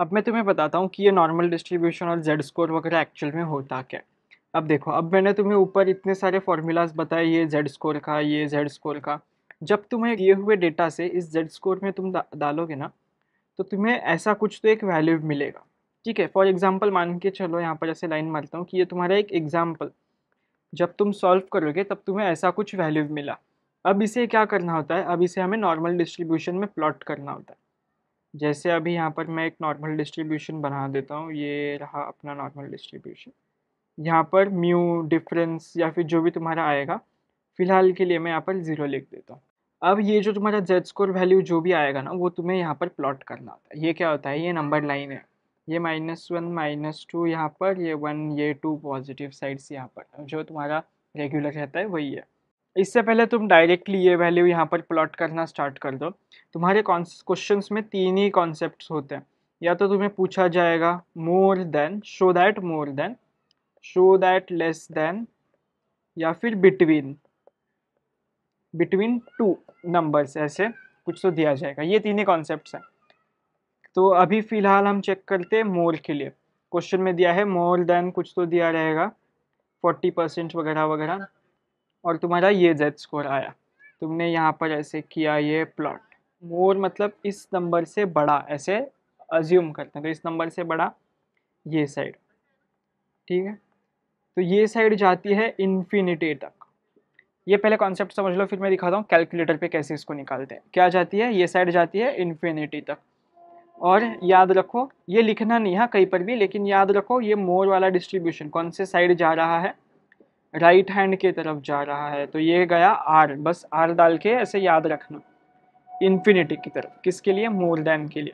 अब मैं तुम्हें बताता हूँ कि ये नॉर्मल डिस्ट्रीब्यूशन और जेड स्कोर वगैरह एक्चुअल में होता क्या है। अब देखो, अब मैंने तुम्हें ऊपर इतने सारे फॉर्मूलाज बताए, ये जेड स्कोर का, ये जेड स्कोर का। जब तुम्हें दिए हुए डेटा से इस जेड स्कोर में तुम डालोगे ना, तो तुम्हें ऐसा कुछ तो एक वैल्यू मिलेगा। ठीक है, फॉर एग्जाम्पल मान के चलो, यहाँ पर ऐसे लाइन मारता हूँ कि ये तुम्हारा एक एग्जाम्पल, जब तुम सॉल्व करोगे तब तुम्हें ऐसा कुछ वैल्यू मिला। अब इसे क्या करना होता है, अब इसे हमें नॉर्मल डिस्ट्रीब्यूशन में प्लॉट करना होता है। जैसे अभी यहाँ पर मैं एक नॉर्मल डिस्ट्रीब्यूशन बना देता हूँ, ये रहा अपना नॉर्मल डिस्ट्रीब्यूशन। यहाँ पर म्यू डिफरेंस या फिर जो भी तुम्हारा आएगा, फिलहाल के लिए मैं यहाँ पर 0 लिख देता हूँ। अब ये जो तुम्हारा जेड स्कोर वैल्यू जो भी आएगा ना, वो तुम्हें यहाँ पर प्लॉट करना होता है। ये क्या होता है, ये नंबर लाइन है। ये -1 -2 यहाँ पर, ये 1 ये 2 पॉजिटिव साइड्स यहाँ पर, जो तुम्हारा रेगुलर रहता है वही है। इससे पहले तुम डायरेक्टली ये वैल्यू यहाँ पर प्लॉट करना स्टार्ट कर दो। तुम्हारे क्वेश्चंस में 3 ही कॉन्सेप्ट्स होते हैं। या तो तुम्हें पूछा जाएगा more than, show that more than, show that less than, या फिर बिटवीन, बिटवीन टू नंबर्स, ऐसे कुछ तो दिया जाएगा। ये 3 ही कॉन्सेप्ट्स हैं। तो अभी फिलहाल हम चेक करते हैं मोर के लिए। क्वेश्चन में दिया है मोर देन, कुछ तो दिया रहेगा 40% वगैरह वगैरह, और तुम्हारा ये जेड स्कोर आया। तुमने यहाँ पर ऐसे किया ये प्लॉट। मोर मतलब इस नंबर से बड़ा, ऐसे अज्यूम करते हैं, तो इस नंबर से बड़ा ये साइड। ठीक है, तो ये साइड जाती है इन्फिनिटी तक। ये पहले कॉन्सेप्ट समझ लो, फिर मैं दिखाता हूँ कैलकुलेटर पे कैसे इसको निकालते हैं। क्या जाती है, ये साइड जाती है इन्फिनिटी तक। और याद रखो, ये लिखना नहीं है कहीं पर भी, लेकिन याद रखो ये मोर वाला डिस्ट्रीब्यूशन कौन से साइड जा रहा है, राइट हैंड के तरफ जा रहा है। तो ये गया आर, बस आर डाल के ऐसे याद रखना, इन्फिनिटी की तरफ। किसके लिए, मोर देन के लिए।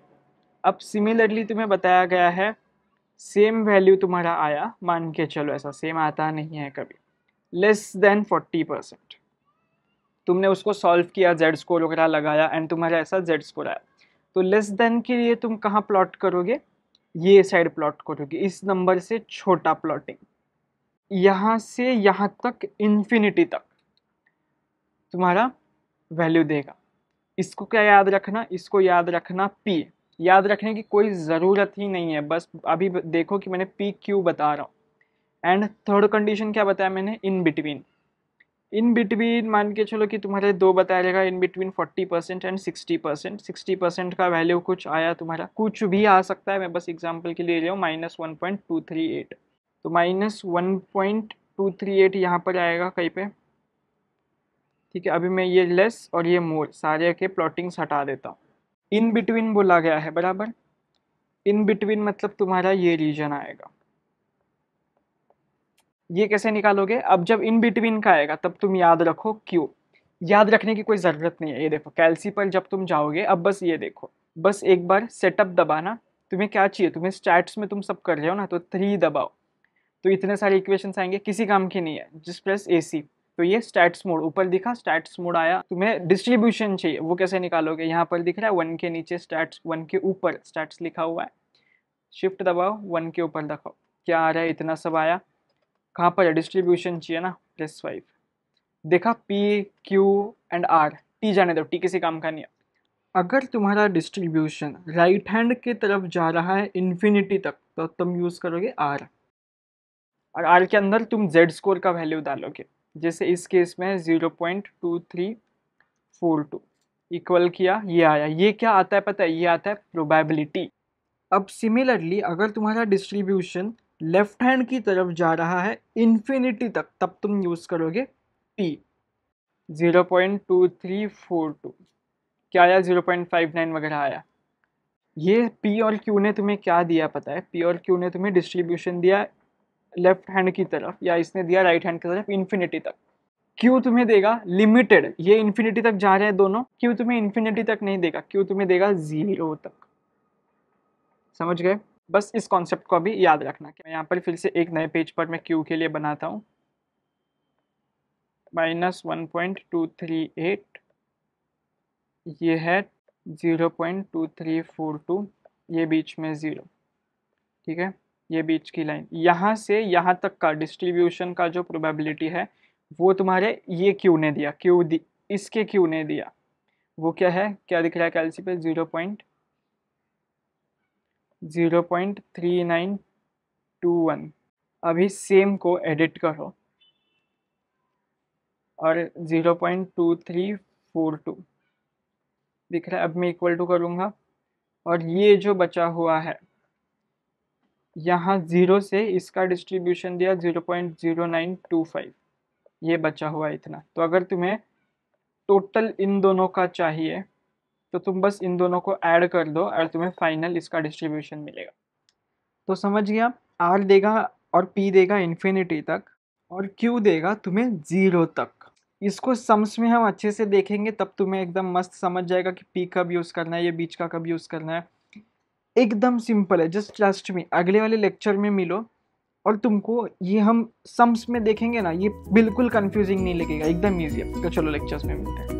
अब सिमिलरली तुम्हें बताया गया है, सेम वैल्यू तुम्हारा आया, मान के चलो, ऐसा सेम आता नहीं है कभी, लेस देन 40%। तुमने उसको सॉल्व किया, जेड स्कोर वगैरह लगाया, एंड तुम्हारा ऐसा जेड स्कोर आया। तो लेस देन के लिए तुम कहाँ प्लॉट करोगे, ये साइड प्लॉट करोगे, इस नंबर से छोटा प्लॉटिंग, यहाँ से यहाँ तक इन्फिनिटी तक तुम्हारा वैल्यू देगा। इसको क्या याद रखना, इसको याद रखना पी। याद रखने की कोई ज़रूरत ही नहीं है, बस अभी देखो कि मैंने पी क्यों बता रहा हूँ। एंड थर्ड कंडीशन क्या बताया मैंने, इन बिटवीन। इन बिटवीन मान के चलो कि तुम्हारे दो बताया जाएगा, इन बिटवीन 40% एंड 60%। 60% का वैल्यू कुछ आया तुम्हारा, कुछ भी आ सकता है, मैं बस एग्जांपल के लिए ले रहा हूँ, -1.238। तो -1.238 यहाँ पर आएगा कहीं पे। ठीक है, अभी मैं ये लेस और ये मोर सारे के प्लॉटिंग्स हटा देता हूँ। इन बिटवीन बोला गया है, बराबर। इन बिटवीन मतलब तुम्हारा ये रीजन आएगा। ये कैसे निकालोगे, अब जब इन बिटवीन का आएगा तब तुम याद रखो क्यों। याद रखने की कोई ज़रूरत नहीं है। ये देखो, कैल्सी पर जब तुम जाओगे, अब बस ये देखो, बस एक बार सेटअप दबाना। तुम्हें क्या चाहिए, तुम्हें स्टैट्स में तुम सब कर रहे हो ना, तो 3 दबाओ, तो इतने सारे इक्वेशंस आएंगे, किसी काम की नहीं है। जिस प्रेस AC, तो ये स्टैट्स मोड ऊपर दिखा, स्टैट्स मोड आया। तुम्हें डिस्ट्रीब्यूशन चाहिए, वो कैसे निकालोगे, यहाँ पर दिख रहा है 1 के नीचे स्टैट्स, 1 के ऊपर स्टैट्स लिखा हुआ है। शिफ्ट दबाओ, 1 के ऊपर दिखाओ, क्या आ रहा है, इतना सब आया। कहाँ पर है, डिस्ट्रीब्यूशन चाहिए ना, +5। देखा, P, Q and R, T जाने दो, T किसी काम का नहीं है। अगर तुम्हारा डिस्ट्रीब्यूशन राइट हैंड की तरफ जा रहा है इन्फिनिटी तक, तो तुम यूज़ करोगे R। और R के अंदर तुम Z स्कोर का वैल्यू डालोगे। जैसे इस केस में 0.2342 इक्वल किया, ये आया। ये क्या आता है पता है, ये आता है प्रोबेबिलिटी। अब सिमिलरली अगर तुम्हारा डिस्ट्रीब्यूशन लेफ्ट हैंड की तरफ जा रहा है इन्फिनिटी तक, तब तुम यूज़ करोगे P। 0.2342 क्या आया, 0.59 वगैरह आया। ये P और Q ने तुम्हें क्या दिया पता है, P और Q ने तुम्हें डिस्ट्रीब्यूशन दिया लेफ्ट हैंड की तरफ, या इसने दिया राइट हैंड की तरफ इन्फिनिटी तक। Q तुम्हें देगा लिमिटेड, ये इन्फिनिटी तक जा रहे हैं दोनों। Q तुम्हें इन्फिनिटी तक नहीं देगा, Q तुम्हें देगा 0 तक। समझ गए, बस इस कॉन्सेप्ट को अभी याद रखना। मैं यहाँ पर फिर से एक नए पेज पर मैं Q के लिए बनाता हूँ, -1.238, ये है 0.2342, ये बीच में 0। ठीक है, ये बीच की लाइन, यहाँ से यहाँ तक का डिस्ट्रीब्यूशन का जो प्रोबेबिलिटी है, वो तुम्हारे ये Q ने दिया, इसके Q ने दिया। वो क्या है, क्या दिख रहा है कैलसी पे, 0.3921। अभी सेम को एडिट करो और 0.2342 दिख रहा है। अब मैं इक्वल टू करूँगा और ये जो बचा हुआ है यहाँ 0 से इसका डिस्ट्रीब्यूशन दिया 0.0925, ये बचा हुआ है इतना। तो अगर तुम्हें टोटल इन दोनों का चाहिए तो तुम बस इन दोनों को ऐड कर दो और तुम्हें फाइनल इसका डिस्ट्रीब्यूशन मिलेगा। तो समझ गया, आर देगा और पी देगा इन्फिनिटी तक और क्यू देगा तुम्हें 0 तक। इसको सम्स में हम अच्छे से देखेंगे तब तुम्हें एकदम मस्त समझ जाएगा कि पी कब यूज़ करना है, ये बीच का कब यूज़ करना है। एकदम सिंपल है, जस्ट ट्रस्ट मी। अगले वाले लेक्चर में मिलो और तुमको ये हम सम्स में देखेंगे ना, ये बिल्कुल कंफ्यूजिंग नहीं लगेगा, एकदम ईजी है। तो चलो लेक्चर्स में मिलते हैं।